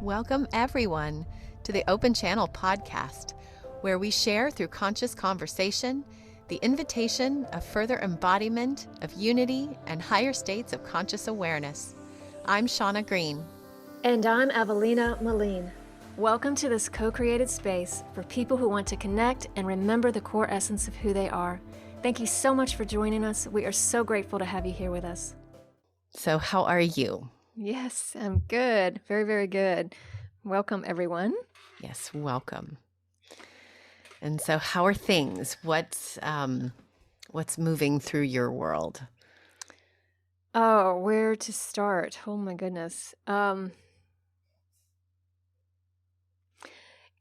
Welcome, everyone, to the Open Channel podcast, where we share through conscious conversation the invitation of further embodiment of unity and higher states of conscious awareness. I'm Shauna Green. And I'm Evelina Moline. Welcome to this co-created space for people who want to connect and remember the core essence of who they are. Thank you so much for joining us. We are so grateful to have you here with us. So, how are you? Yes, I'm good. Very, very good. Welcome, everyone. Yes, welcome. And so, how are things? What's moving through your world? Oh, where to start? Oh my goodness.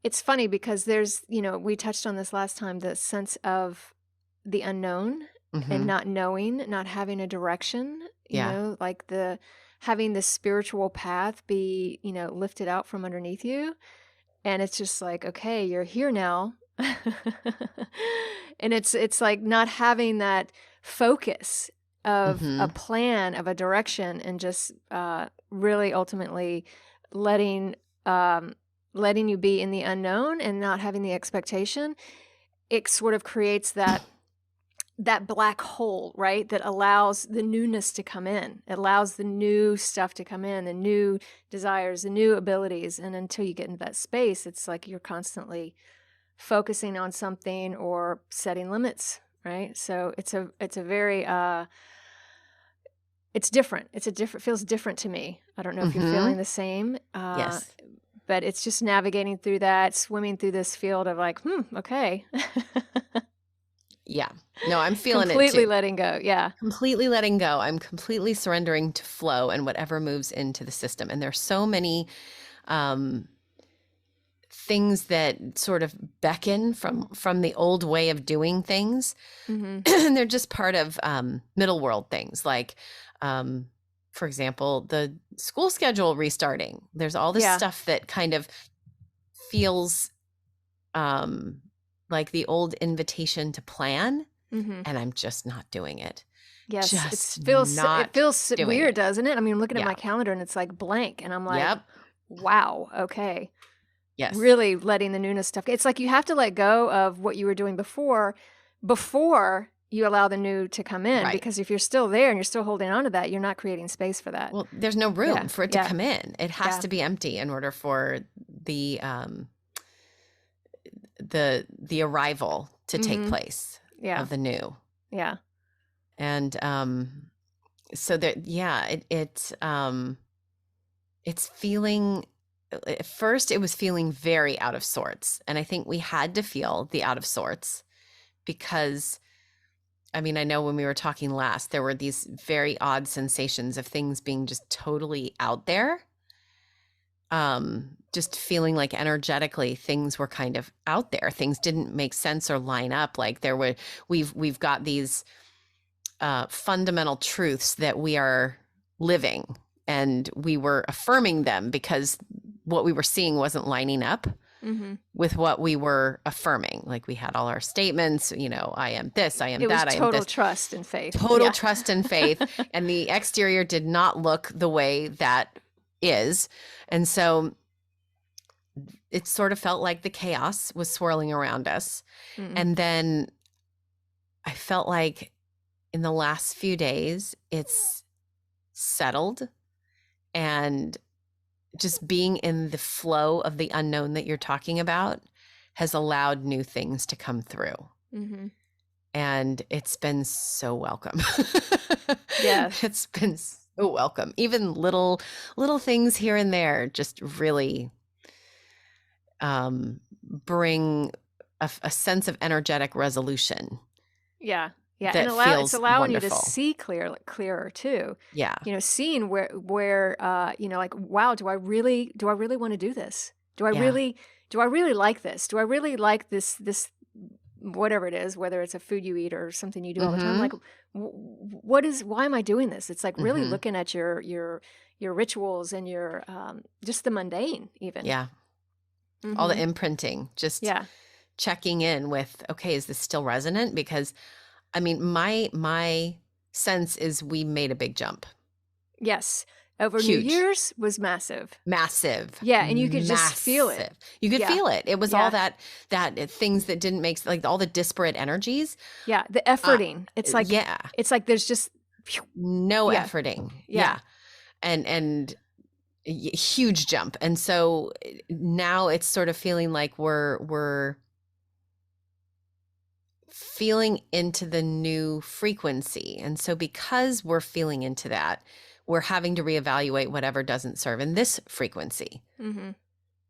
It's funny because there's, we touched on this last time, the sense of the unknown and not knowing, not having a direction, like having the spiritual path be, lifted out from underneath you. And it's just like, okay, you're here now. And it's like not having that focus of a plan, of a direction, and just really ultimately letting you be in the unknown and not having the expectation. It sort of creates that black hole, right? That allows the newness to come in. It allows the new stuff to come in, the new desires, the new abilities. And until you get into that space, it's like you're constantly focusing on something or setting limits, right? So it's a very, it's different. Feels different to me. I don't know if you're feeling the same. Yes. But it's just navigating through that, swimming through this field of like, okay. Yeah. No, I'm feeling completely it too. letting go. Yeah. Completely letting go. I'm completely surrendering to flow and whatever moves into the system. And there's so many things that sort of beckon from the old way of doing things. And they're just part of middle world things like, for example, the school schedule restarting. There's all this stuff that kind of feels like the old invitation to plan, and I'm just not doing it. Yes, just it feels weird, it. Doesn't it? I mean, I'm looking at my calendar and it's like blank, and I'm like, wow, okay. Yes. Really letting the newness stuff. It's like you have to let go of what you were doing before you allow the new to come in, because if you're still there and you're still holding on to that, you're not creating space for that. Well, there's no room for it to come in. It has to be empty in order for the arrival to take place of the new. Yeah. And so that it's feeling, at first it was feeling very out of sorts, and I think we had to feel the out of sorts because, I mean, I know when we were talking last, there were these very odd sensations of things being just totally out there. Just feeling like energetically things were kind of out there. Things didn't make sense or line up. Like we've got these fundamental truths that we are living, and we were affirming them because what we were seeing wasn't lining up with what we were affirming. Like we had all our statements, I am this, I am that, I am this. Total trust and faith. Total trust and faith. And the exterior did not look the way that is. And so it sort of felt like the chaos was swirling around us. And then I felt like in the last few days, it's settled, and just being in the flow of the unknown that you're talking about has allowed new things to come through. And it's been so welcome. Yeah. It's been so welcome. Even little things here and there just really bring a sense of energetic resolution. Yeah. Yeah. That And feels it's allowing wonderful. you to see clearer too. Yeah. Seeing where like, wow, do I really want to do this? Do I really like this? Do I really like this whatever it is, whether it's a food you eat or something you do all the time? Like, why am I doing this? It's like really looking at your rituals and your just the mundane even. Yeah. All the imprinting, just checking in with, okay, is this still resonant? Because I mean, my sense is we made a big jump. Yes. over New Huge. Year's was massive. Massive. Yeah, and you could just feel it. Massive. You could Yeah. feel it. It was Yeah. all that things that didn't make, like all the disparate energies. Yeah, the efforting. It's like Yeah. it's like there's just No Yeah. efforting. Yeah. And huge jump. And so now it's sort of feeling like we're feeling into the new frequency. And so because we're feeling into that, we're having to reevaluate whatever doesn't serve in this frequency. Mm-hmm.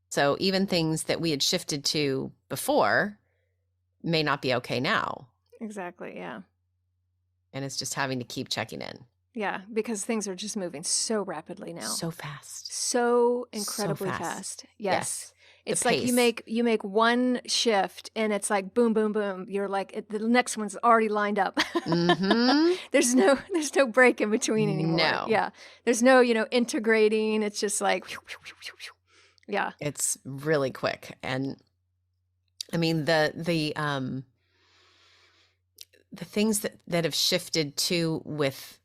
So even things that we had shifted to before may not be okay now. Exactly. Yeah. And it's just having to keep checking in. Yeah, because things are just moving so rapidly now. So fast. So incredibly So fast. fast. Yes. The It's like pace. you make one shift and it's like boom, boom, boom. You're like the next one's already lined up. Mm-hmm. There's no break in between anymore. No. Yeah. There's no, integrating. It's just like yeah. It's really quick. And I mean the things that have shifted too with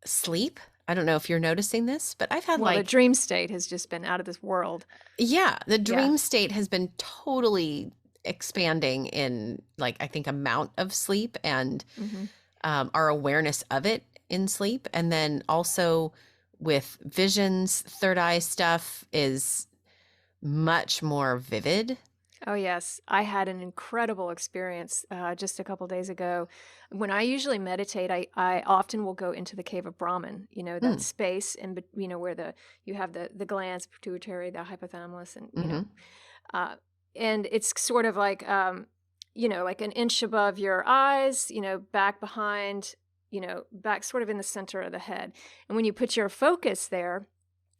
sleep. I don't know if you're noticing this, but I've had the dream state has just been out of this world. Yeah, the dream state has been totally expanding in, like, I think amount of sleep and our awareness of it in sleep. And then also with visions, third eye stuff is much more vivid. Oh, yes. I had an incredible experience just a couple days ago. When I usually meditate, I often will go into the cave of Brahman, that space and where you have the glands, pituitary, the hypothalamus, and and it's sort of like like an inch above your eyes, back behind, back sort of in the center of the head. And when you put your focus there,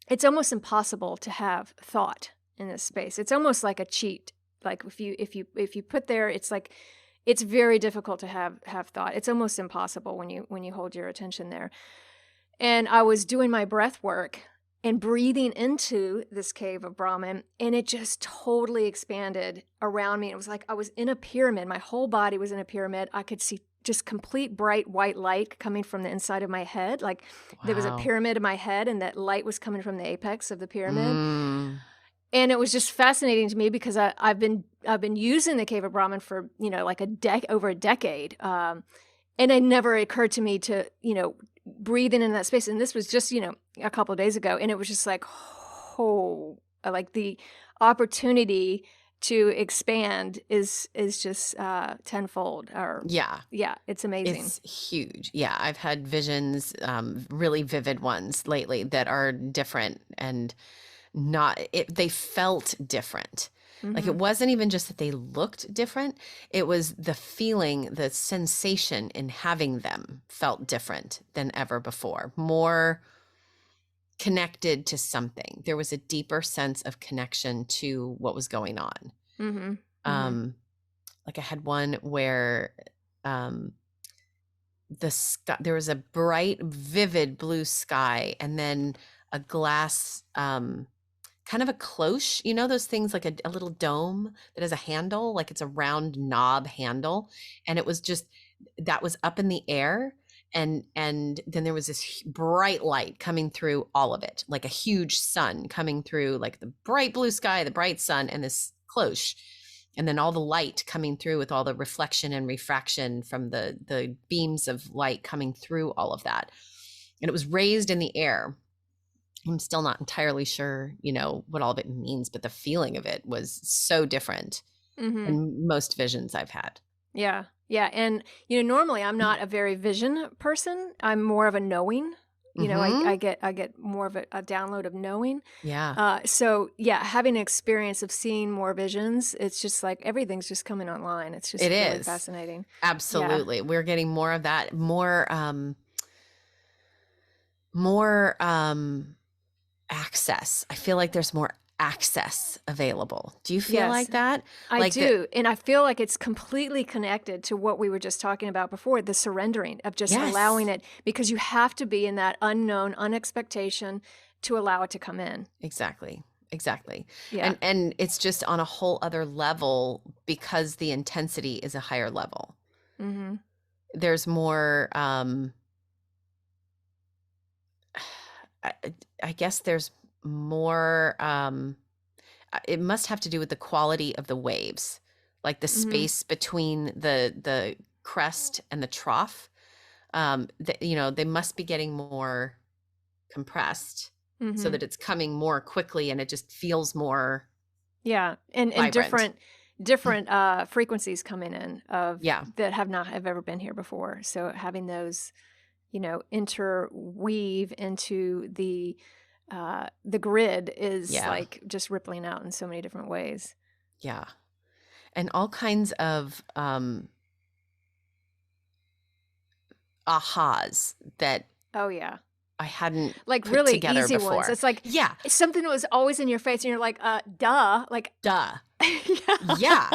it's almost impossible to have thought in this space. It's almost like a cheat. Like if you put there, it's like it's very difficult to have thought. It's almost impossible when you hold your attention there. And I was doing my breath work and breathing into this cave of Brahman, and it just totally expanded around me. It was like I was in a pyramid. My whole body was in a pyramid. I could see just complete bright white light coming from the inside of my head. Like there was a pyramid in my head, and that light was coming from the apex of the pyramid. And it was just fascinating to me because I've been using the cave of Brahman for like over a decade, and it never occurred to me to breathe in that space. And this was just a couple of days ago, and it was just like, oh, like the opportunity to expand is just tenfold. Or yeah, it's amazing. It's huge. Yeah, I've had visions, really vivid ones lately that are different and. They felt different. Like it wasn't even just that they looked different. It was the feeling, the sensation in having them felt different than ever before. More connected to something. There was a deeper sense of connection to what was going on. Like I had one where the sky, there was a bright, vivid blue sky, and then a glass kind of a cloche, those things like a little dome that has a handle, like it's a round knob handle. And it was just, that was up in the air. And then there was this bright light coming through all of it, like a huge sun coming through, like the bright blue sky, the bright sun, and this cloche. And then all the light coming through with all the reflection and refraction from the beams of light coming through all of that. And it was raised in the air. I'm still not entirely sure, what all of it means, but the feeling of it was so different than most visions I've had. Yeah. Yeah. And, normally I'm not a very vision person. I'm more of a knowing. I get more of a download of knowing. Yeah. So yeah, having an experience of seeing more visions, it's just like everything's just coming online. It's just really fascinating. Absolutely. Yeah. We're getting more of that, more access. I feel like there's more access available. Do you feel like that? I do. And I feel like it's completely connected to what we were just talking about before, the surrendering of just allowing it, because you have to be in that unknown, unexpectation to allow it to come in. Exactly. Yeah. And it's just on a whole other level because the intensity is a higher level. There's more I, I guess there's more, it must have to do with the quality of the waves, like the Mm-hmm. space between the crest and the trough. They must be getting more compressed so Mm-hmm. that it's coming more quickly and it just feels more Yeah, and vibrant. different frequencies coming in of Yeah. that have ever been here before. So having those, interweave into the grid is Yeah. like just rippling out in so many different ways. Yeah. And all kinds of ahas that Oh yeah. I hadn't Like put really together easy ones. before. It's like Yeah. it's something that was always in your face and you're like, duh. Like Duh. yeah. Yeah.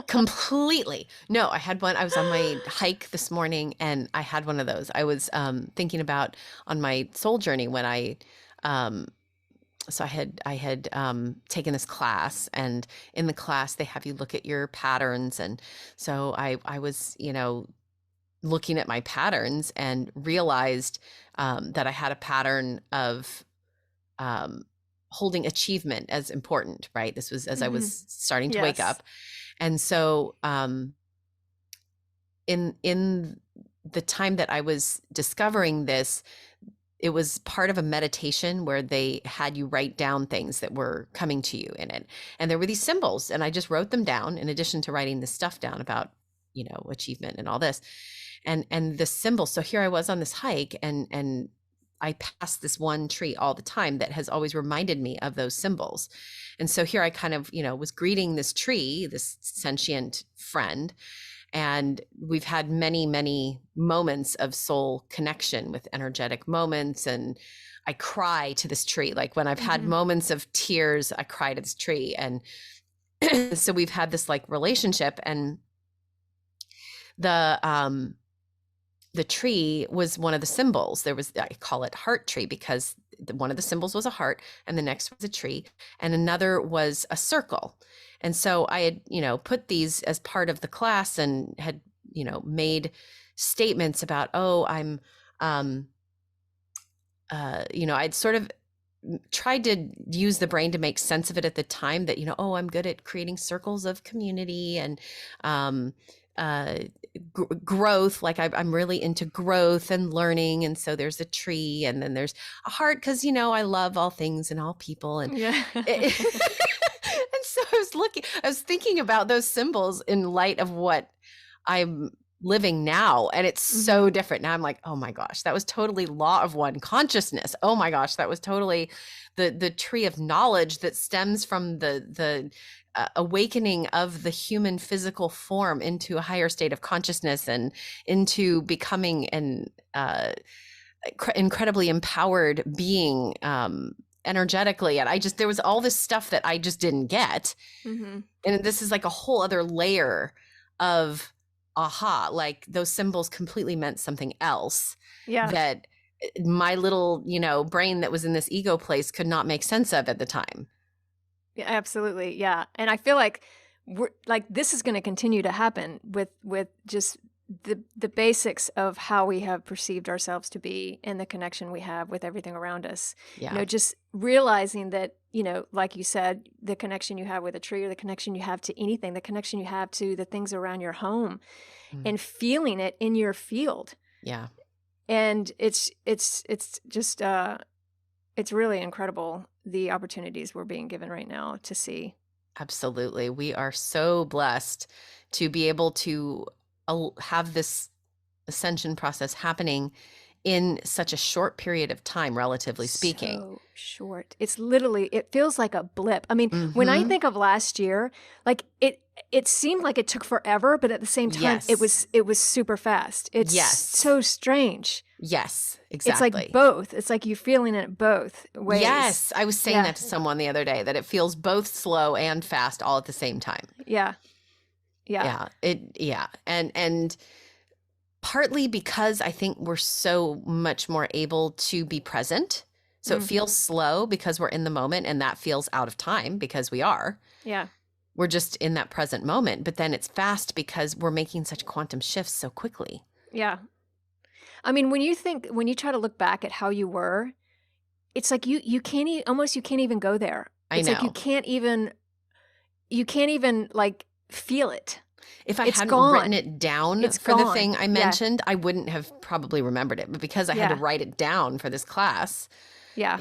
Completely. No, I had one. I was on my hike this morning and I had one of those. I was thinking about on my soul journey when um so I had taken this class, and in the class they have you look at your patterns, and so I was looking at my patterns and realized that I had a pattern of um, holding achievement as important, right? This was as I Hmm. was starting to wake Yes. up. And so in the time that I was discovering this, it was part of a meditation where they had you write down things that were coming to you in it. And there were these symbols, and I just wrote them down in addition to writing this stuff down about, achievement and all this. And the symbols. So here I was on this hike, and I passed this one tree all the time that has always reminded me of those symbols. And so here I kind of, was greeting this tree, this sentient friend, and we've had many, many moments of soul connection with energetic moments. And I cry to this tree. Like when I've had Hmm. moments of tears, I cry to this tree. And so we've had this like relationship. And the tree was one of the symbols. I call it heart tree because one of the symbols was a heart, and the next was a tree, and another was a circle. And so I had, put these as part of the class and had, made statements about, oh, I'm, I'd sort of tried to use the brain to make sense of it at the time that, oh, I'm good at creating circles of community and, um, uh, growth. Like I'm really into growth and learning. And so there's a tree, and then there's a heart because, I love all things and all people. And Yeah. and so I was thinking about those symbols in light of what I'm living now. And it's so Hmm. different. Now I'm like, oh my gosh, that was totally law of one consciousness. Oh my gosh, that was totally the tree of knowledge that stems from the awakening of the human physical form into a higher state of consciousness and into becoming an incredibly empowered being energetically. And there was all this stuff that I just didn't get. Hmm. And this is like a whole other layer of aha, like those symbols completely meant something else Yeah. that my little, brain that was in this ego place could not make sense of at the time. Yeah, absolutely. Yeah. And I feel like this is going to continue to happen with just the basics of how we have perceived ourselves to be and the connection we have with everything around us. Yeah. Just realizing that, like you said, the connection you have with a tree, or the connection you have to anything, the connection you have to the things around your home, and feeling it in your field. Yeah. And it's just it's really incredible, the opportunities we're being given right now to see. Absolutely. We are so blessed to be able to have this ascension process happening in such a short period of time, relatively speaking. So short. It's literally, it feels like a blip. I mean, when I Mm-hmm. think of last year, like it seemed like it took forever, but at the same time, Yes. it was super fast. It's Yes. so strange. Yes, It's exactly. like both. It's like you're feeling it both ways. Yes. I was saying Yeah. that to someone the other day, that it feels both slow and fast all at the same time. Yeah. Yeah. Yeah. And partly because I think we're so much more able to be present. So it feels slow because we're in the moment, and that feels out of time because we are. Yeah. We're just in that present moment, but then it's fast because we're making such quantum shifts so quickly. Yeah. I mean, when you try to look back at how you were, it's like you can't you can't even go there. I It's like know. you can't even like feel it. If I It's hadn't written gone. it down It's for the gone. thing I Yeah. mentioned, I wouldn't have probably remembered it. But because I had to Yeah. write it down for this class, Yeah.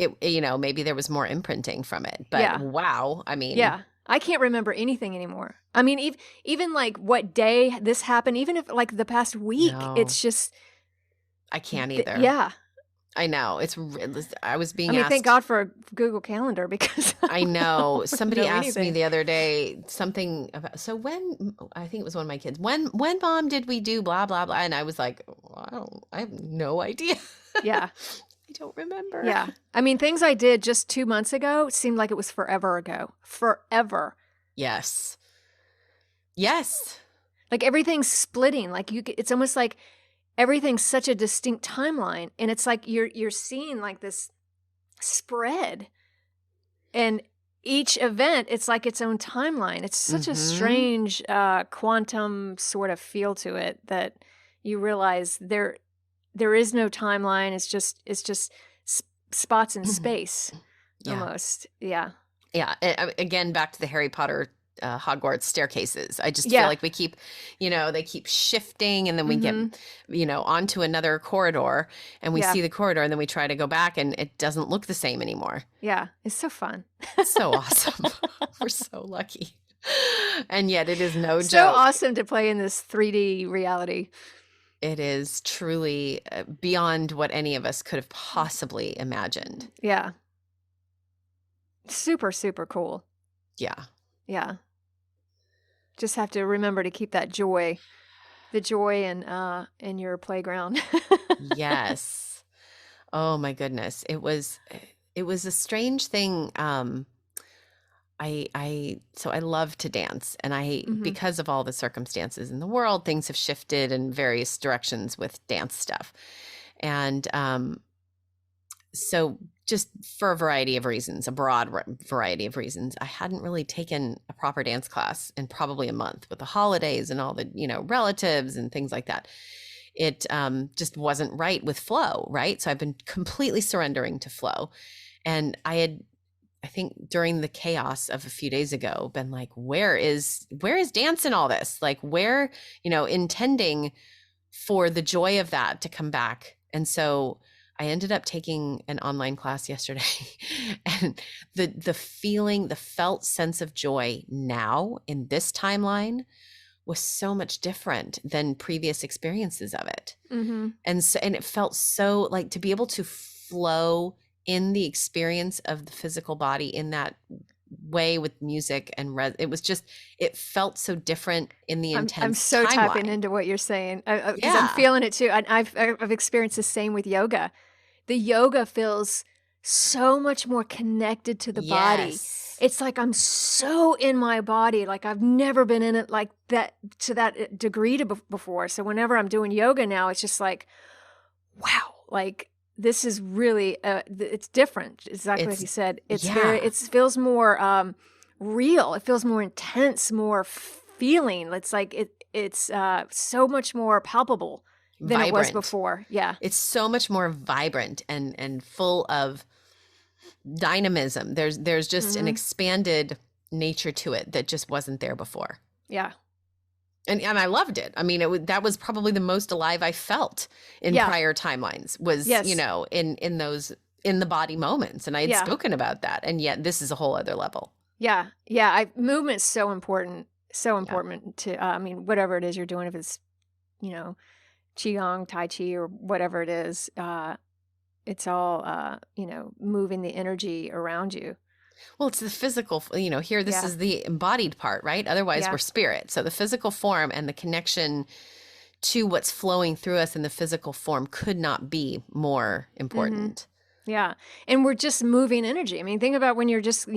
maybe there was more imprinting from it. But Yeah. wow, I mean, Yeah. I can't remember anything anymore. I mean, even like what day this happened, even if like the past week, no, it's just, I can't either. yeah. I know. I was I being mean, asked. thank God for a Google Calendar because I know. Somebody know asked me anything. the other day something about, so when, I think it was one of my kids, when mom did we do blah, blah, blah. And I was like, well, I have no idea. Yeah. I don't remember. Yeah. I mean, things I did just 2 months ago seemed like it was forever ago. Forever. Yes. Yes. Like everything's splitting. Like it's almost like everything's such a distinct timeline, and it's like you're seeing like this spread, and each event it's like its own timeline. It's such a strange quantum sort of feel to it that you realize there is no timeline. It's just spots in space. Yeah. Almost. Yeah. Yeah. Again, back to the Harry Potter Hogwarts staircases. I just feel like we keep, they keep shifting, and then we get, onto another corridor, and we see the corridor, and then we try to go back, and it doesn't look the same anymore. Yeah. It's so fun. It's so awesome. We're so lucky. And yet it is no joke. So awesome to play in this 3D reality. It is truly beyond what any of us could have possibly imagined. Yeah. Super, super cool. Yeah. Yeah. Just have to remember to keep that joy, the joy in your playground. Yes. Oh my goodness. It was a strange thing. So I love to dance, and because of all the circumstances in the world, things have shifted in various directions with dance stuff. And so just for a variety of reasons, a broad variety of reasons, I hadn't really taken a proper dance class in probably a month with the holidays and all the, relatives and things like that. It just wasn't right with flow, right? So I've been completely surrendering to flow. And I think during the chaos of a few days ago, been like, where is dance in all this? Like where, intending for the joy of that to come back. And so I ended up taking an online class yesterday, and the felt sense of joy now in this timeline was so much different than previous experiences of it. Mm-hmm. And it felt so like to be able to flow in the experience of the physical body in that way with music and it felt so different in the intense I'm so timeline. tapping into what you're saying because I'm feeling it too. And I've experienced the same with yoga. The yoga feels so much more connected to the body. It's like I'm so in my body, like I've never been in it like that to that degree before. So whenever I'm doing yoga now, it's just like, wow, like this is really it's different. Exactly what you said. It feels more real. It feels more intense, more feeling. It's like it's so much more palpable than it was before. Yeah. It's so much more vibrant and full of dynamism. There's just an expanded nature to it that just wasn't there before. Yeah. And I loved it. I mean, that was probably the most alive I felt in prior timelines was, in those in the body moments. And I had spoken about that. And yet this is a whole other level. Yeah. Yeah. Movement's so important. So important to, whatever it is you're doing, if it's, Qigong, Tai Chi, or whatever it is, it's all, moving the energy around you. Well, it's the physical, here, this is the embodied part, right? Otherwise we're spirit. So the physical form and the connection to what's flowing through us in the physical form could not be more important. Mm-hmm. Yeah. And we're just moving energy. I mean, think about when you're just,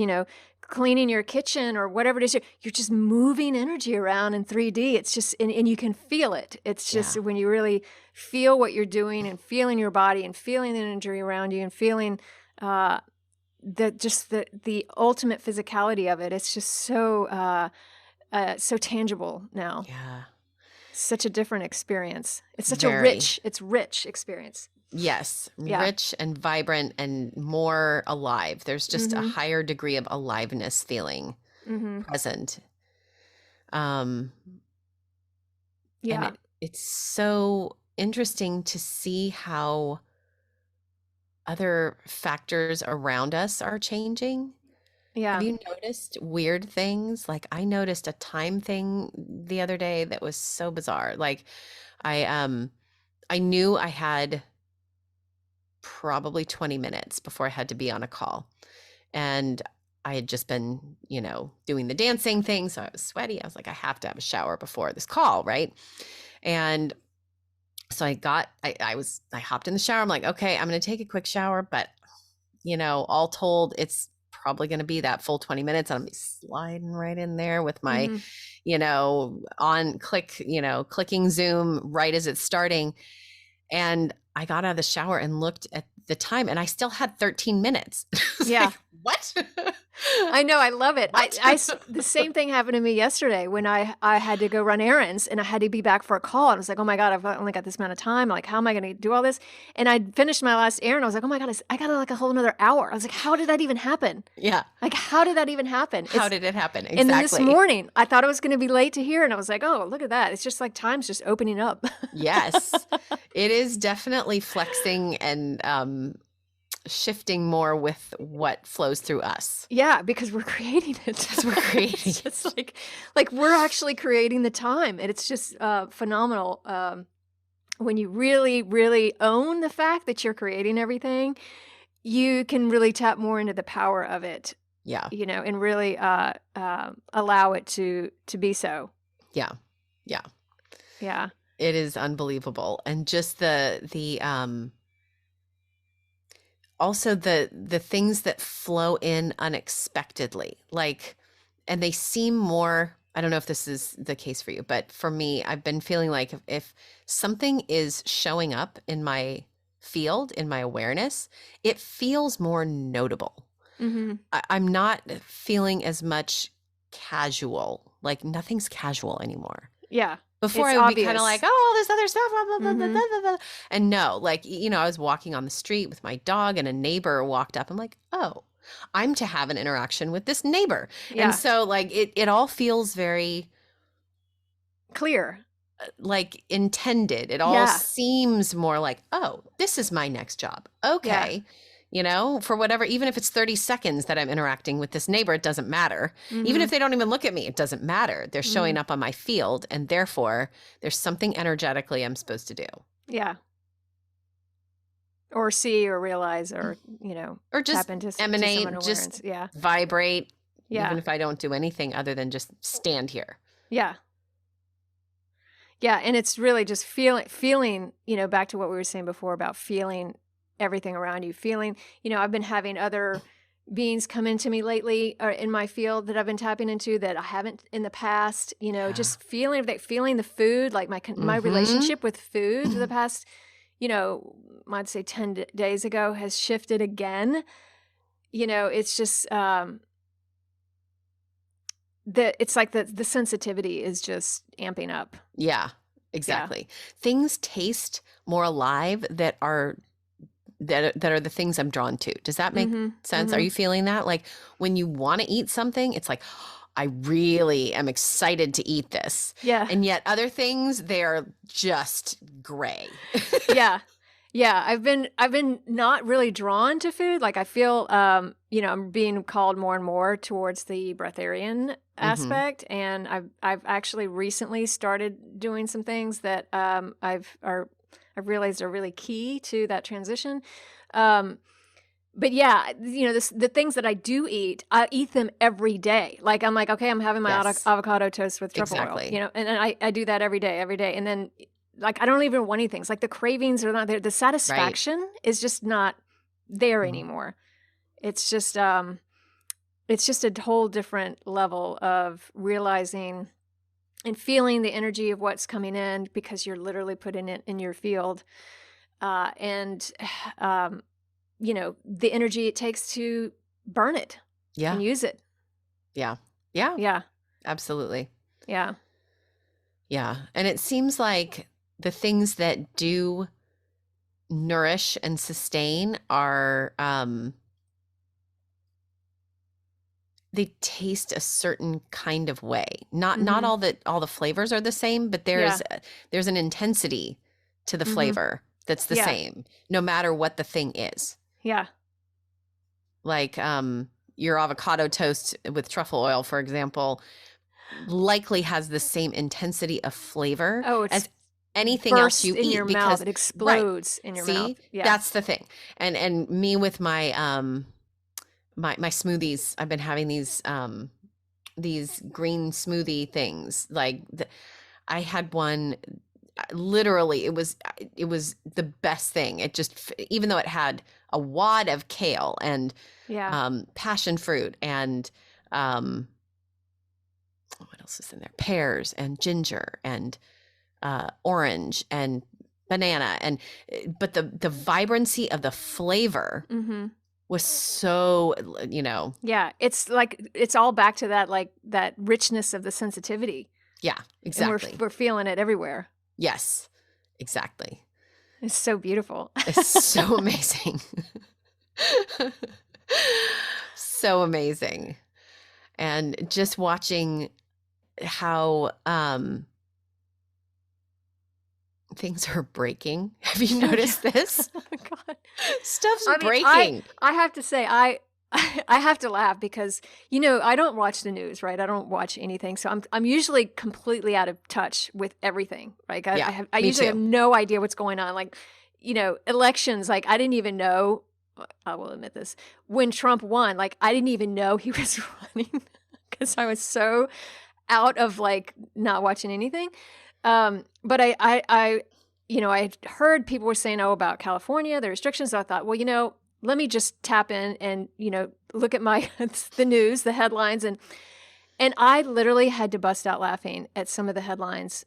cleaning your kitchen or whatever it is, you're just moving energy around in 3D. It's just, and you can feel it. It's just when you really feel what you're doing and feeling your body and feeling the energy around you and feeling the ultimate physicality of it. It's just so tangible now. Yeah. Such a different experience. It's such Very. it's rich experience. Yes, Yeah. rich and vibrant and more alive. There's just a higher degree of aliveness feeling present. And Yeah. it's so interesting to see how other factors around us are changing. Have Yeah. you noticed weird things? Like I noticed a time thing the other day that was so bizarre. Like I knew I had probably 20 minutes before I had to be on a call. And I had just been, doing the dancing thing. So I was sweaty. I was like, I have to have a shower before this call. Right. And so I hopped in the shower. I'm like, okay, I'm going to take a quick shower. But, all told, it's probably going to be that full 20 minutes. I'm sliding right in there with my, clicking Zoom right as it's starting. And I got out of the shower and looked at the time and I still had 13 minutes. Yeah. Like, what? I know. I love it. The same thing happened to me yesterday when I had to go run errands and I had to be back for a call. And I was like, oh my God, I've only got this amount of time. Like, how am I going to do all this? And I finished my last errand. I was like, oh my God, I got like a whole another hour. I was like, how did that even happen? Yeah. Like, how did that even happen? How did it happen? Exactly. And then this morning, I thought I was going to be late to here. And I was like, oh, look at that. It's just like time's just opening up. Yes. It is definitely flexing and shifting more with what flows through us. Yeah, because we're creating it. Because we're creating it. It's like we're actually creating the time. And it's just phenomenal. When you really, really own the fact that you're creating everything, you can really tap more into the power of it. Yeah. And really allow it to be so. Yeah. Yeah. Yeah. It is unbelievable. And just also the things that flow in unexpectedly, and they seem more, I don't know if this is the case for you, but for me, I've been feeling like if something is showing up in my field, in my awareness, it feels more notable. I'm not feeling as much casual, like nothing's casual anymore. Yeah. Before It's I would obvious. be kind of like, oh, all this other stuff, blah, blah, blah, blah, blah, blah. And no, I was walking on the street with my dog and a neighbor walked up. I'm like, oh, I'm to have an interaction with this neighbor. Yeah. And so it all feels very clear, intended. It all seems more like, oh, this is my next job. Okay. Yeah. For whatever, even if it's 30 seconds that I'm interacting with this neighbor, it doesn't matter. Even if they don't even look at me, it doesn't matter. They're showing up on my field, and therefore there's something energetically I'm supposed to do. Yeah. Or see or realize or, or just tap into emanate, just vibrate, even if I don't do anything other than just stand here. Yeah. Yeah. And it's really just feeling, back to what we were saying before about feeling everything around you, feeling, I've been having other beings come into me lately or in my field that I've been tapping into that I haven't in the past, just feeling the food, like my relationship with food for the past, I'd say 10 days ago has shifted again. It's just, it's like the sensitivity is just amping up. Yeah, exactly. Yeah. Things taste more alive that are the things I'm drawn to. Does that make sense? Are you feeling that? Like when you want to eat something, it's like, I really am excited to eat this. Yeah. And yet other things, they're just gray. Yeah. Yeah. I've been not really drawn to food. Like I feel, I'm being called more and more towards the breatharian aspect. And I've actually recently started doing some things that I've realized are really key to that transition. But yeah, the things that I do eat, I eat them every day. Like I'm like, okay, I'm having my avocado toast with truffle oil, and I do that every day. And then like, I don't even want anything. It's like the cravings are not there. The satisfaction is just not there anymore. It's just a whole different level of realizing and feeling the energy of what's coming in because you're literally putting it in your field. And the energy it takes to burn it and use it. Yeah. Yeah. Yeah. Absolutely. Yeah. Yeah. And it seems like the things that do Nourish and Sustain are they taste a certain kind of way. Not all the flavors are the same, but Yeah. there's an intensity to the Mm-hmm. flavor that's the Yeah. same, no matter what the thing is. Yeah. Like your avocado toast with truffle oil, for example, likely has the same intensity of flavor Oh, it's as anything else bursts you in your eat mouth. because It right. explodes in your mouth. See, Yeah. that's the thing. And me with my my smoothies, I've been having these green smoothie things. Like I had one, literally it was the best thing. It just, even though it had a wad of kale and Yeah. passion fruit and what else is in there? Pears and ginger and orange and banana, and but the vibrancy of the flavor Mm-hmm. was so, Yeah. It's like, it's all back to that, like that richness of the sensitivity. yeah, exactly. And we're feeling it everywhere. Yes, exactly. It's so beautiful. It's so amazing. So amazing. And just watching how things are breaking. Have you noticed this? Oh my God. Stuff's I mean, breaking. I have to say, I have to laugh because, you know, I don't watch the news, right? I don't watch anything. So I'm usually completely out of touch with everything. Like Yeah, I me usually too. have no idea what's going on. Like, you know, elections, like I didn't even know, I will admit this, when Trump won, like I didn't even know he was running because I was so out of like not watching anything. But I, you know, I heard people were saying, oh, about California, the restrictions. So I thought, well, you know, let me just tap in and, you know, look at my, the news, the headlines. And I literally had to bust out laughing at some of the headlines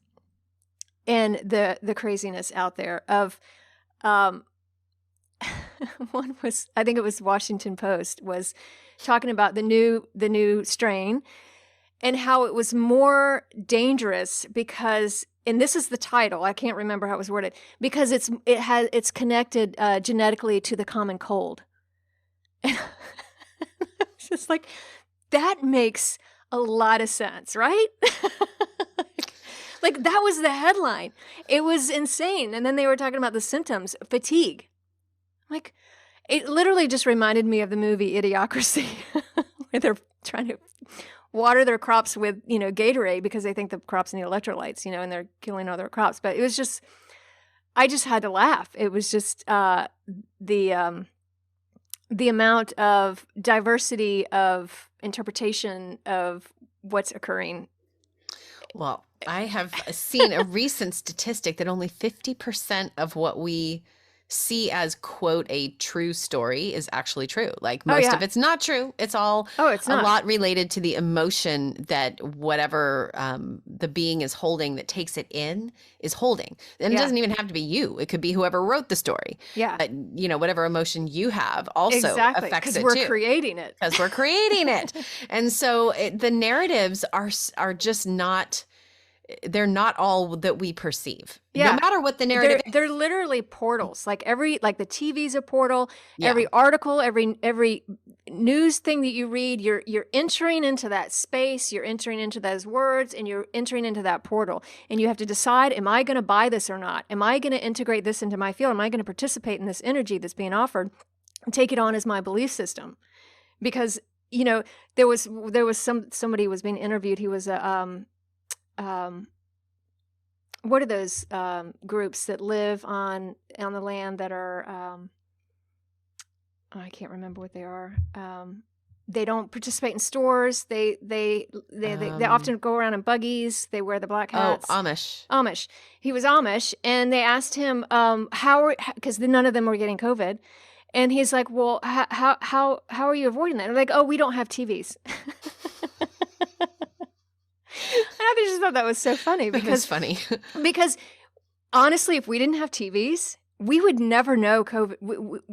and the craziness out there of, one was, I think it was Washington Post, was talking about the new strain and how it was more dangerous because, and this is the title, I can't remember how it was worded, because it's connected genetically to the common cold. And it's just like, that makes a lot of sense, right? Like that was the headline. It was insane. And then they were talking about the symptoms, fatigue. Like, it literally just reminded me of the movie Idiocracy, where they're trying to water their crops with, you know, Gatorade because they think the crops need electrolytes, you know, and they're killing all their crops. But it was just, I just had to laugh. It was just the amount of diversity of interpretation of what's occurring. Well, I have seen a recent statistic that only 50% of what we see as, quote, a true story is actually true. Like most of it's not true. It's all it's not. A lot related to the emotion that whatever the being is holding that takes it in is holding. And it doesn't even have to be you. It could be whoever wrote the story. Yeah. But, you know, whatever emotion you have also affects it too. Because we're creating it. Because we're creating it. And so the narratives are just not, they're not all that we perceive. Yeah. No matter what the narrative is. They're literally portals. Like the TV's a portal. Yeah. Every article, every news thing that you read, you're entering into that space, you're entering into those words, and you're entering into that portal. And you have to decide, am I going to buy this or not? Am I going to integrate this into my field? Am I going to participate in this energy that's being offered and take it on as my belief system? Because, you know, there was somebody was being interviewed. He was a what are those groups that live on the land that are I can't remember what they are. They don't participate in stores. They often go around in buggies. They wear the black hats. Oh, Amish. Amish. He was Amish, and they asked him because none of them were getting COVID, and he's like, "Well, how are you avoiding that?" And they're like, "Oh, we don't have TVs." And I just thought that was so funny because because honestly, if we didn't have TVs, we would never know COVID.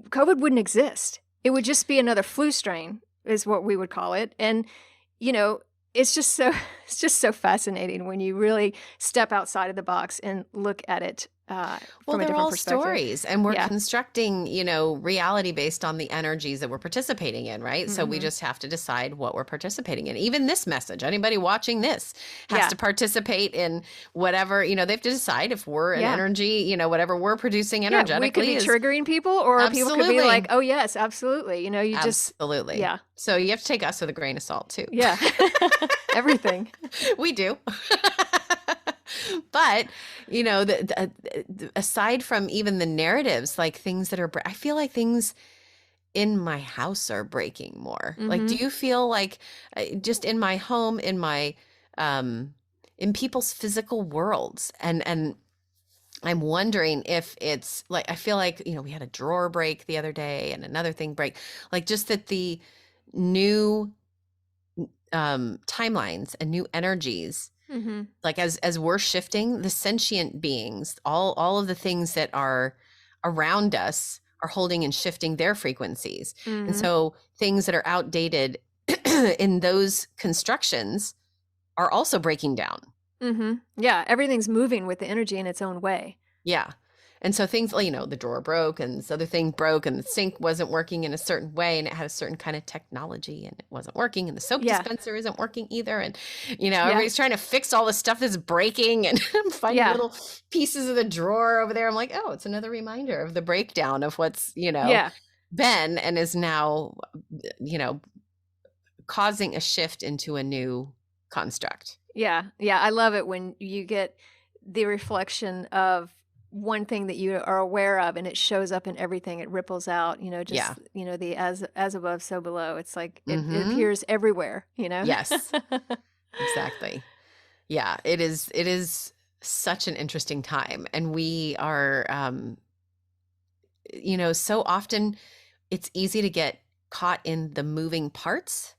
COVID wouldn't exist. It would just be another flu strain, is what we would call it. And you know, it's just so fascinating when you really step outside of the box and look at it Well, from a they're different all perspective. stories, and we're Yeah. constructing, reality based on the energies that we're participating in, right? So we just have to decide what we're participating in. Even this message, anybody watching this has Yeah. to participate in whatever, they have to decide if we're an Yeah. energy, whatever we're producing Yeah, we could energetically be is triggering people, or people could be like, absolutely, "Oh yes, absolutely." You just, absolutely. yeah, So you have to take us with a grain of salt too. yeah, everything. We do. But, aside from even the narratives, like things that are, I feel like things in my house are breaking more. Like, do you feel like just in my home, in people's physical worlds, and I'm wondering if it's like, I feel like, we had a drawer break the other day and another thing break, like just that the new timelines and new energies, like as we're shifting, the sentient beings, all of the things that are around us are holding and shifting their frequencies. And so things that are outdated in those constructions are also breaking down. Yeah, everything's moving with the energy in its own way. Yeah. And so things, the drawer broke and this other thing broke and the sink wasn't working in a certain way and it had a certain kind of technology and it wasn't working and the soap Yeah. dispenser isn't working either. And, Yeah. everybody's trying to fix all the stuff that's breaking and I'm finding Yeah. little pieces of the drawer over there. I'm like, oh, it's another reminder of the breakdown of what's, Yeah. been and is now, causing a shift into a new construct. Yeah. Yeah. I love it when you get the reflection of one thing that you are aware of and it shows up in everything. It ripples out, just, Yeah. The as above, so below. It's like it Mhm. appears everywhere, Yes. Exactly. Yeah, it is such an interesting time. And we are, so often it's easy to get caught in the moving parts.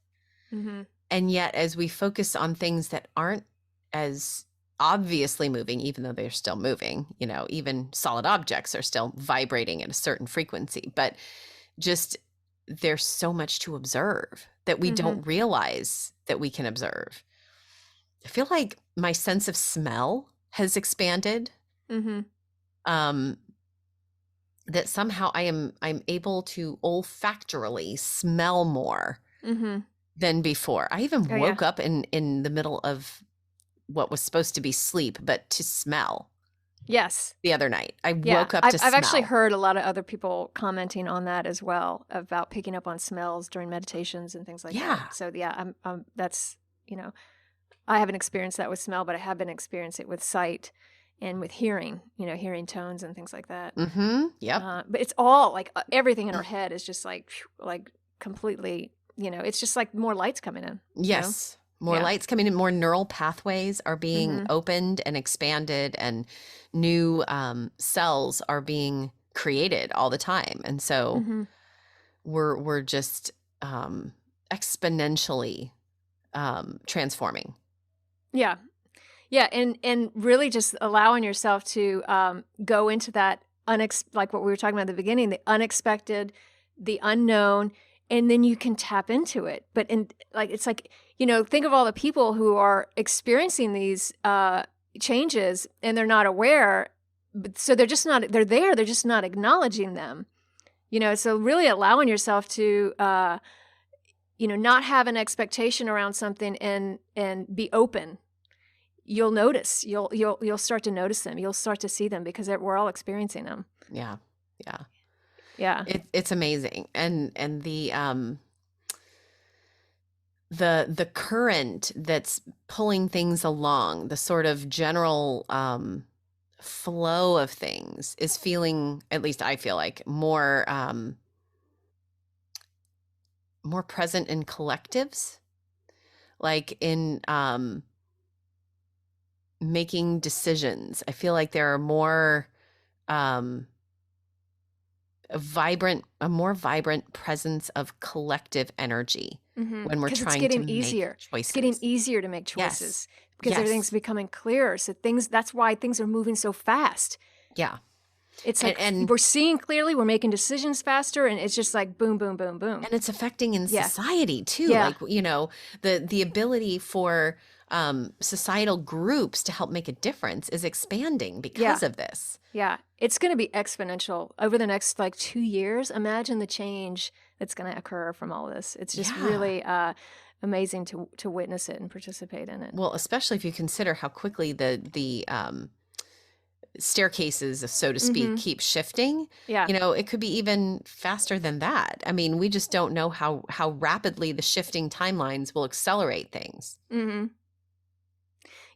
And yet, as we focus on things that aren't as obviously moving, even though they're still moving, even solid objects are still vibrating at a certain frequency, but just there's so much to observe that we don't realize that we can observe. I feel like my sense of smell has expanded. That somehow I'm able to olfactorily smell more than before. I even woke up in the middle of what was supposed to be sleep, but to smell. Yes. The other night, I woke up to smell. I've actually heard a lot of other people commenting on that as well, about picking up on smells during meditations and things like that. So yeah, that's, I haven't experienced that with smell, but I have been experiencing it with sight and with hearing, hearing tones and things like that. Yep. But it's all like everything in our head is just like completely, it's just like more lights coming in. Yes. More lights coming in, more neural pathways are being opened and expanded, and new cells are being created all the time. And so we're just exponentially transforming. Yeah. Yeah. And really just allowing yourself to go into that, like what we were talking about at the beginning, the unexpected, the unknown, and then you can tap into it. But it's like, think of all the people who are experiencing these changes and they're not aware. But so they're just not, they're there. They're just not acknowledging them, so really allowing yourself to, not have an expectation around something and be open. You'll notice, you'll start to notice them. You'll start to see them because we're all experiencing them. Yeah. Yeah. Yeah. It's amazing. And the current that's pulling things along, the sort of general flow of things is feeling, at least I feel like, more present in collectives, like in making decisions. I feel like there are more a more vibrant presence of collective energy when we're trying to make choices. It's getting easier to make choices because everything's becoming clearer. So that's why things are moving so fast. Yeah. It's like we're seeing clearly, we're making decisions faster, and it's just like boom, boom, boom, boom. And it's affecting in society too. Yeah. Like, the ability for societal groups to help make a difference is expanding because of this. Yeah. It's going to be exponential over the next 2 years. Imagine the change that's going to occur from all this. It's just really amazing to witness it and participate in it. Well, especially if you consider how quickly the staircases, so to speak, keep shifting. Yeah. It could be even faster than that. I mean, we just don't know how rapidly the shifting timelines will accelerate things. Mm-hmm.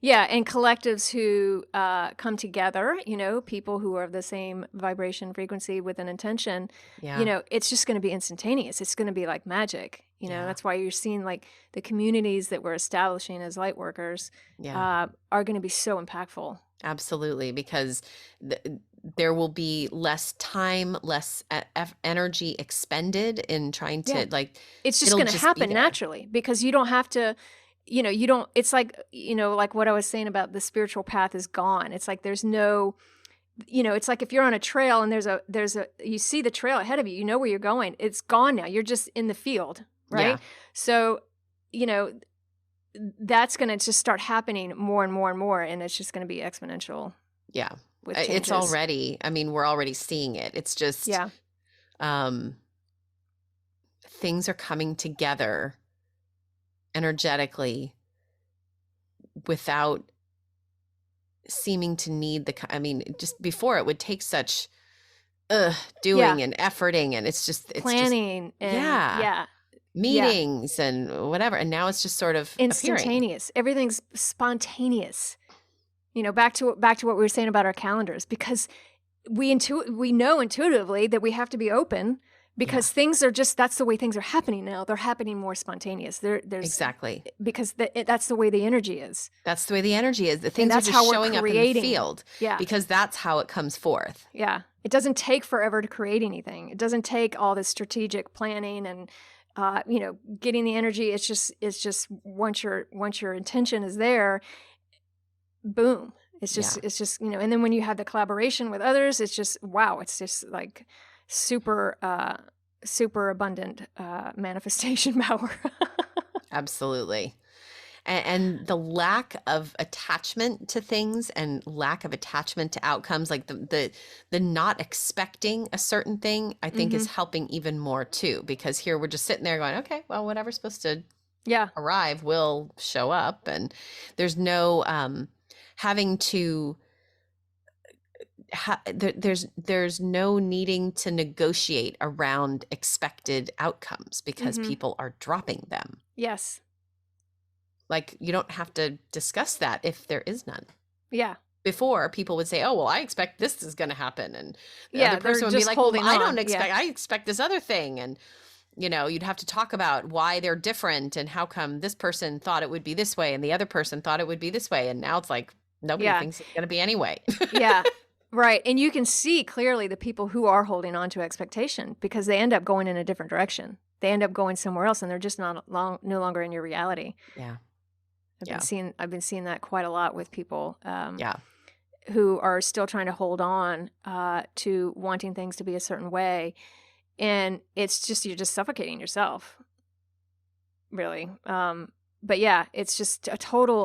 Yeah, and collectives who come together, people who are of the same vibration frequency with an intention, it's just going to be instantaneous. It's going to be like magic. That's why you're seeing the communities that we're establishing as light workers are going to be so impactful. Absolutely, because there will be less time, less energy expended in trying to it's just going to happen naturally because you don't have to. You don't, it's like what I was saying about the spiritual path is gone. It's like there's no, it's like if you're on a trail and you see the trail ahead of you, you know where you're going. It's gone now. You're just in the field, right? Yeah. So, that's going to just start happening more and more and more, and it's just going to be exponential. Yeah. It's already, we're already seeing it. It's just, things are coming together energetically without seeming to need just before it would take such doing and efforting, and it's planning and meetings and whatever, and now it's just sort of instantaneous. Everything's spontaneous. Back to what we were saying about our calendars, because we know intuitively that we have to be open. Because things are that's the way things are happening now. They're happening more spontaneous. There's exactly because that's the way the energy is. That's the way the energy is. The things are just showing up in the field. Yeah, because that's how it comes forth. Yeah, it doesn't take forever to create anything. It doesn't take all this strategic planning and getting the energy. It's just once your intention is there, boom. It's just and then when you have the collaboration with others, it's just wow. It's just like super abundant manifestation power. Absolutely. And the lack of attachment to things and lack of attachment to outcomes, like the not expecting a certain thing, I think is helping even more too, because here we're just sitting there going, okay, well, whatever's supposed to arrive will show up, and there's no having to there's no needing to negotiate around expected outcomes because people are dropping them. Yes. Like, you don't have to discuss that if there is none. Yeah. Before, people would say, oh, well, I expect this is going to happen. And the other person would be like, well, I don't expect, I expect this other thing. And, you'd have to talk about why they're different and how come this person thought it would be this way and the other person thought it would be this way. And now it's like, nobody thinks it's going to be anyway. Yeah. Right. And you can see clearly the people who are holding on to expectation because they end up going in a different direction. They end up going somewhere else and they're just no longer in your reality. Yeah. I've been seeing that quite a lot with people who are still trying to hold on to wanting things to be a certain way. And it's just, you're just suffocating yourself, really. But yeah, it's just a total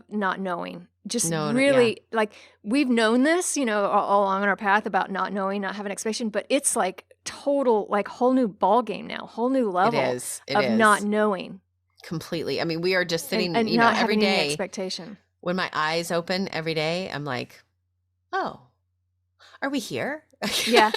not knowing. Just like we've known this, all along our path about not knowing, not having expectation, but it's like total, like whole new ball game now, whole new level of not knowing. Completely. We are just sitting, and not every having day. Any expectation. When my eyes open every day, I'm like, oh, are we here? Yeah.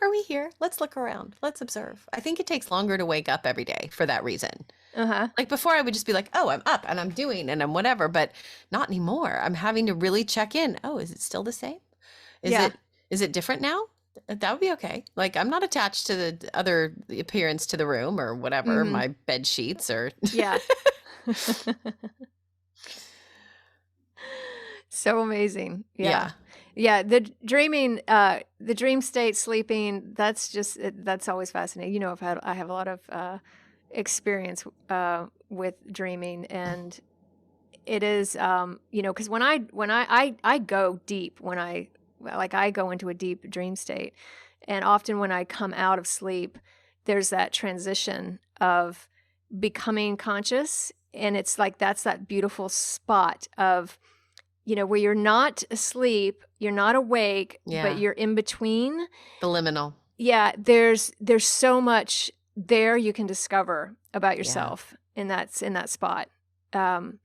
Are we here? Let's look around. Let's observe. I think it takes longer to wake up every day for that reason. Like before, I would just be like, oh, I'm up and I'm doing and I'm whatever, but not anymore. I'm having to really check in. Oh, is it still the same? Is it different now? That would be okay. Like, I'm not attached to the appearance to the room or whatever, my bed sheets or. Yeah. So amazing. Yeah. Yeah. The dreaming, the dream state, sleeping, that's always fascinating. I have a lot of experience with dreaming, and it is, because when I go deep, I go into a deep dream state, and often when I come out of sleep, there's that transition of becoming conscious, and it's like that's that beautiful spot of, where you're not asleep, you're not awake, but you're in between. The liminal. Yeah, there's so much there you can discover about yourself in that spot. The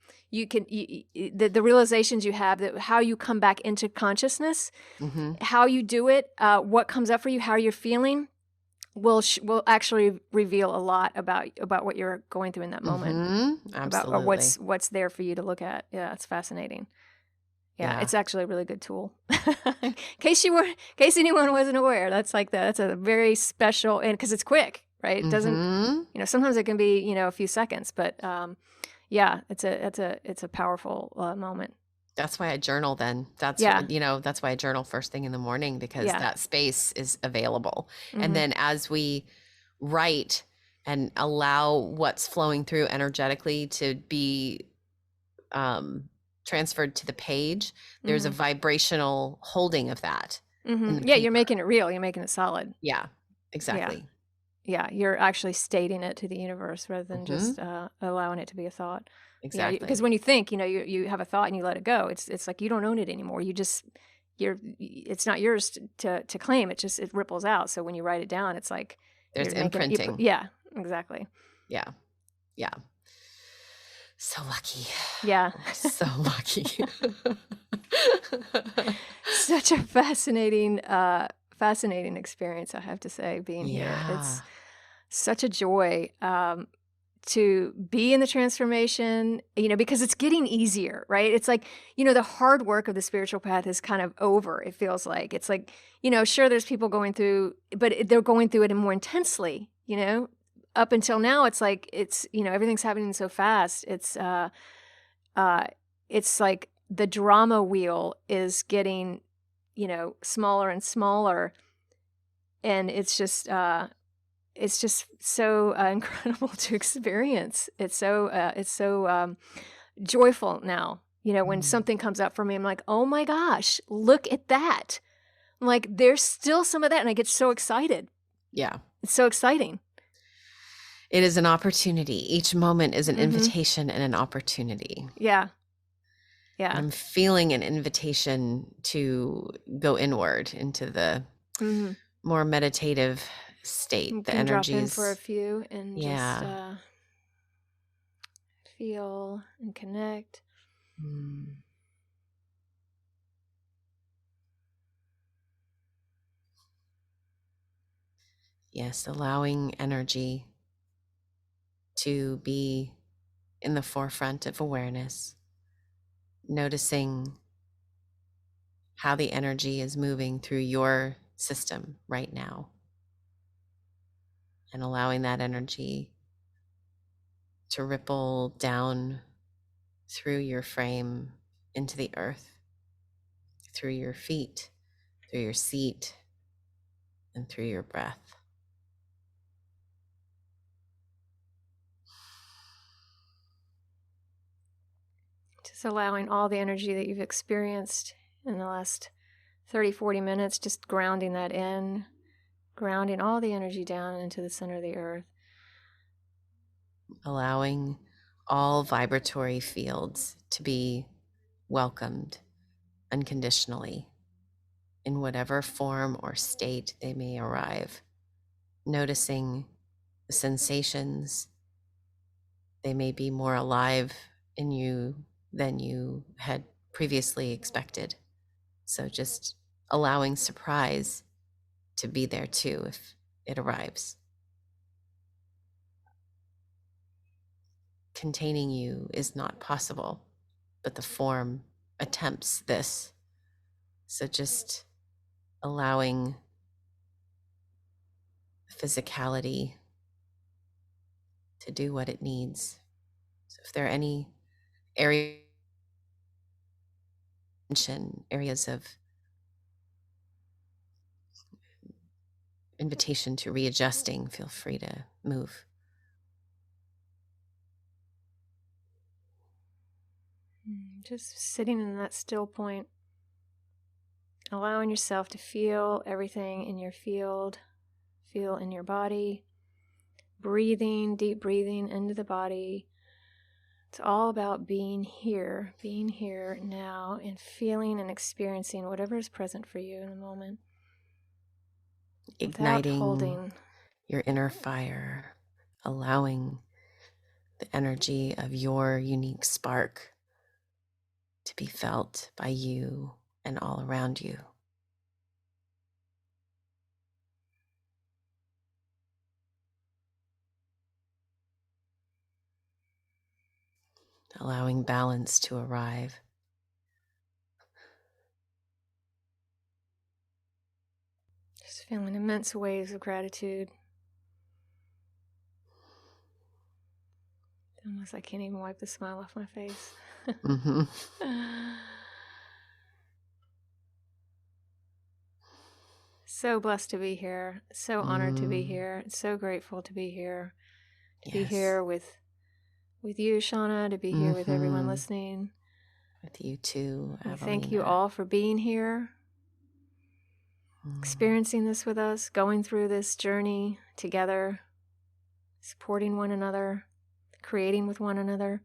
realizations you have, that how you come back into consciousness, how you do it, what comes up for you, how you're feeling, will actually reveal a lot about what you're going through in that moment. Absolutely. About what's there for you to look at. Yeah, it's fascinating. Yeah, it's actually a really good tool. In case anyone wasn't aware, that's a very special, and because it's quick, right? It doesn't, sometimes it can be, a few seconds, but it's a powerful moment. That's why I journal then. That's why I journal first thing in the morning, because that space is available. And then as we write and allow what's flowing through energetically to be transferred to the page, there's a vibrational holding of that. Yeah, you're making it real. You're making it solid. Yeah, exactly. Yeah, you're actually stating it to the universe rather than just allowing it to be a thought. Exactly. Because when you think, you have a thought and you let it go. It's like you don't own it anymore. It's not yours to claim. It ripples out. So when you write it down, it's like there's imprinting. Yeah, exactly. Yeah. So lucky. Yeah. So lucky. Such a fascinating experience, I have to say, being here. It's such a joy to be in the transformation, because it's getting easier, right? It's like, the hard work of the spiritual path is kind of over. It feels like it's like, sure, there's people going through, but they're going through it more intensely, up until now. It's like, everything's happening so fast. It's like the drama wheel is getting, smaller and smaller. And it's just so incredible to experience. It's so joyful now. When something comes up for me, I'm like, oh my gosh, look at that. I'm like, there's still some of that. And I get so excited. Yeah. It's so exciting. It is an opportunity. Each moment is an invitation and an opportunity. Yeah. Yeah. And I'm feeling an invitation to go inward into the more meditative state. You the can energies. Drop in for a few and just feel and connect. Yes, allowing energy to be in the forefront of awareness, noticing how the energy is moving through your system right now, and allowing that energy to ripple down through your frame into the earth, through your feet, through your seat, and through your breath. Just allowing all the energy that you've experienced in the last 30, 40 minutes, just grounding that in, grounding all the energy down into the center of the earth. Allowing all vibratory fields to be welcomed unconditionally in whatever form or state they may arrive. Noticing the sensations. They may be more alive in you than you had previously expected. So just allowing surprise to be there too if it arrives. Containing you is not possible, but the form attempts this. So just allowing physicality to do what it needs. So if there are any areas of invitation to readjusting, feel free to move. Just sitting in that still point, allowing yourself to feel everything in your field, feel in your body, breathing, deep breathing into the body. It's all about being here now, and feeling and experiencing whatever is present for you in the moment. Igniting your inner fire, allowing the energy of your unique spark to be felt by you and all around you. Allowing balance to arrive. Just feeling immense waves of gratitude. Almost I can't even wipe the smile off my face. Mm-hmm. So blessed to be here. So honored to be here. So grateful to be here. To be here with you, Shauna. To be here with everyone listening. With you too, Evelina. Thank you all for being here. Experiencing this with us. Going through this journey together. Supporting one another. Creating with one another.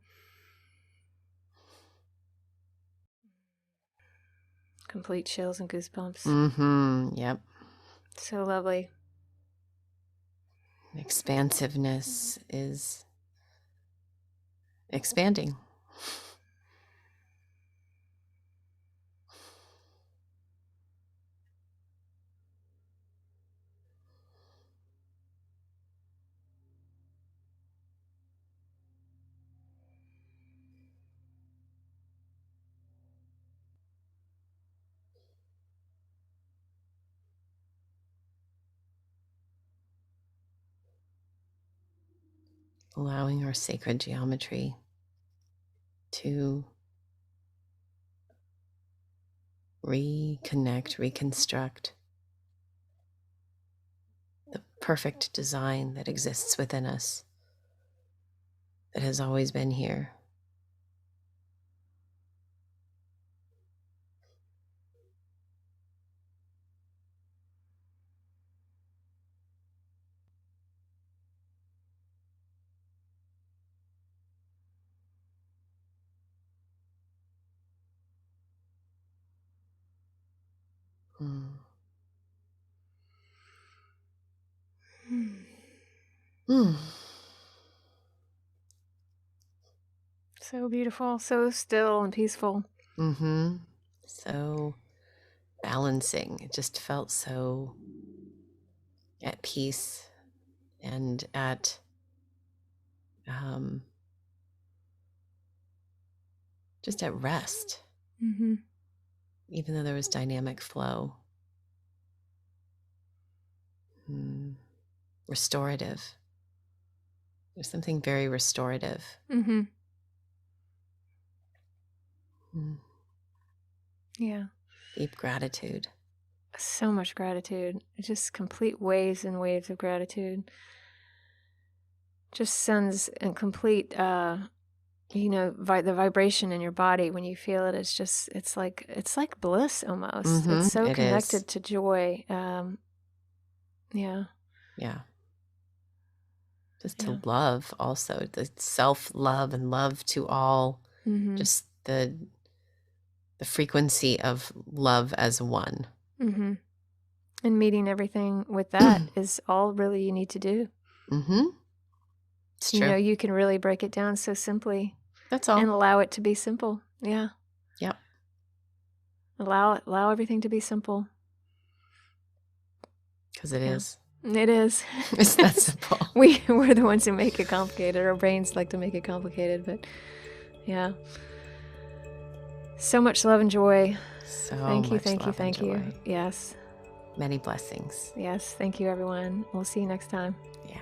Complete chills and goosebumps. Yep. So lovely. Expansiveness is expanding. Allowing our sacred geometry to reconnect, reconstruct the perfect design that exists within us, that has always been here. So beautiful, so still and peaceful. So balancing. It just felt so at peace and at just at rest. Even though there was dynamic flow. Restorative. There's something very restorative. Yeah. Deep gratitude. So much gratitude. Just complete waves and waves of gratitude. Just sends a complete, the vibration in your body when you feel it. It's like bliss almost. It's so connected to joy. Yeah. Just to love also, the self-love and love to all. Just the frequency of love as one. And meeting everything with that is all really you need to do. It's true. You can really break it down so simply. That's all. And allow it to be simple. Yeah. Yep. Allow everything to be simple. Because it is. It is. It's that simple. We're the ones who make it complicated. Our brains like to make it complicated, but yeah. So much love and joy. Thank you. Yes. Many blessings. Yes. Thank you, everyone. We'll see you next time. Yeah.